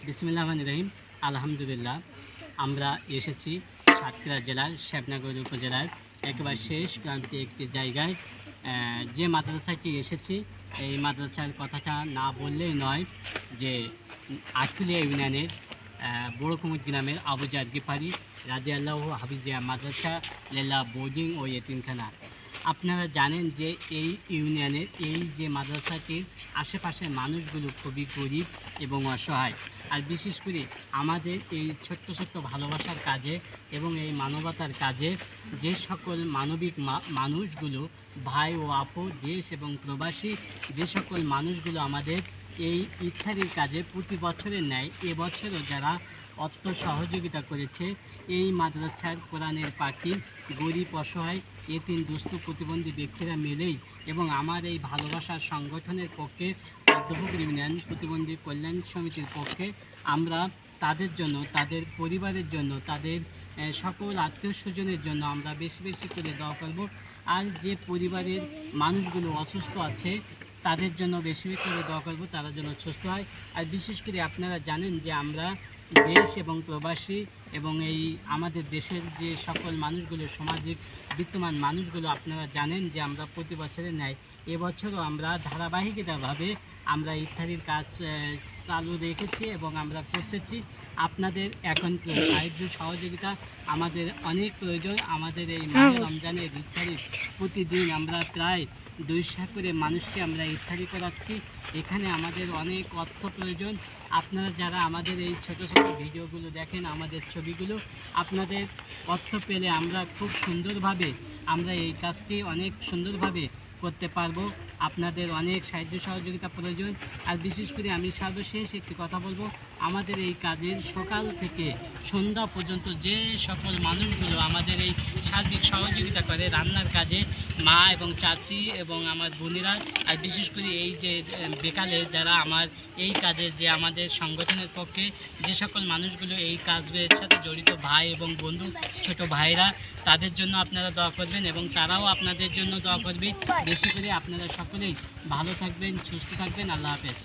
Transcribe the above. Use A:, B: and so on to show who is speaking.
A: বিসমিল্লাহির রহমানির রহিম। আলহামদুলিল্লাহ, আমরা এসেছি সাতক্ষীরা জেলার শেবনগর উপজেলার একেবারে শেষ প্রান্তে একটি জায়গায়। যে মাদ্রাসাটি এসেছি, এই মাদ্রাসার কথাটা না বললেই নয় যে আশুলিয়া ইউনিয়নের বড় কুমুদ গ্রামের আবু জার গিফারি রাদিয়াল্লাহু হাফিজিয়া মাদ্রাসা লেলা বোর্ডিং ও এতিমখানা। আপনারা জানেন যে এই ইউনিয়নের এই যে মাদ্রাসাটির আশেপাশের মানুষগুলো খুবই গরিব এবং অসহায়। আর বিশেষ করে আমাদের এই ছোট্ট ছোট্ট ভালোবাসার কাজে এবং এই মানবতার কাজে যে সকল মানবিক মানুষগুলো, ভাই ও আপু, দেশ এবং প্রবাসী যে সকল মানুষগুলো আমাদের এই ইফতারির কাজে প্রতি বছরের ন্যায় এবছরও যারা অর্থ সহযোগিতা করেছে, এই মাদ্রাসার কোরআনের পাখি গরিব, অসহায়, এতিম, দুস্থ, প্রতিবন্ধী ব্যক্তিরা মিলেই এবং আমার এই ভালোবাসার সংগঠনের পক্ষে পদ্মপুকুর ইউনিয়ন প্রতিবন্ধী কল্যাণ সমিতির পক্ষে আমরা তাদের জন্য, তাদের পরিবারের জন্য, তাদের সকল আত্মীয় স্বজনের জন্য আমরা বেশি বেশি করে দোয়া করব। আর যে পরিবারের মানুষগুলো অসুস্থ আছে তাদের জন্য বেশি বেশি করে দোয়া করব, তারা যেন সুস্থ হয়। আর বিশেষ করে আপনারা জানেন যে আমরা দেশ এবং প্রবাসী এবং এই আমাদের দেশের যে সকল মানুষগুলো, সামাজিক বিদ্যমান মানুষগুলো, আপনারা জানেন যে আমরা প্রতি বছরের ন্যায় এবছরও আমরা ধারাবাহিকভাবে আমরা ইফতারির কাজ চালু রেখেছি এবং আমরা করতেছি। আপনাদের এখন সাহায্য সহযোগিতা আমাদের অনেক প্রয়োজন। আমাদের এই মাহে রমজানের ইফতারির প্রতিদিন আমরা প্রায় 200 করে মানুষকে আমরা ইফতারি করাচ্ছি। এখানে আমাদের অনেক অর্থ প্রয়োজন। আপনারা যারা আমাদের এই ছোট ছোট ভিডিওগুলো দেখেন, আমাদের ছবিগুলো, আপনাদের অর্থ পেলে আমরা খুব সুন্দরভাবে আমরা এই কাজটি অনেক সুন্দরভাবে করতে পারবো। আপনাদের অনেক সাহায্য সহযোগিতা প্রয়োজন। আর বিশেষ করে আমি সর্বশেষ একটি কথা বলবো, আমাদের এই কাজের সকাল থেকে সন্ধ্যা পর্যন্ত যে সকল মানুষগুলো আমাদের এই সার্বিক সহযোগিতা করে রান্নার কাজে, মা এবং চাচি এবং আমার বোনেরা, আর বিশেষ করে এই যে বেকালে যারা আমার এই কাজে যে আমাদের সংগঠনের পক্ষে যে সকল মানুষগুলো এই কাজের সাথে জড়িত, ভাই এবং বন্ধু, ছোট ভাইরা, তাদের জন্য আপনারা দোয়া করবেন এবং তারাও আপনাদের জন্য দোয়া করবে। বেশি করে আপনারা সকলেই ভালো থাকবেন, সুস্থ থাকবেন। আল্লাহ হাফেজ।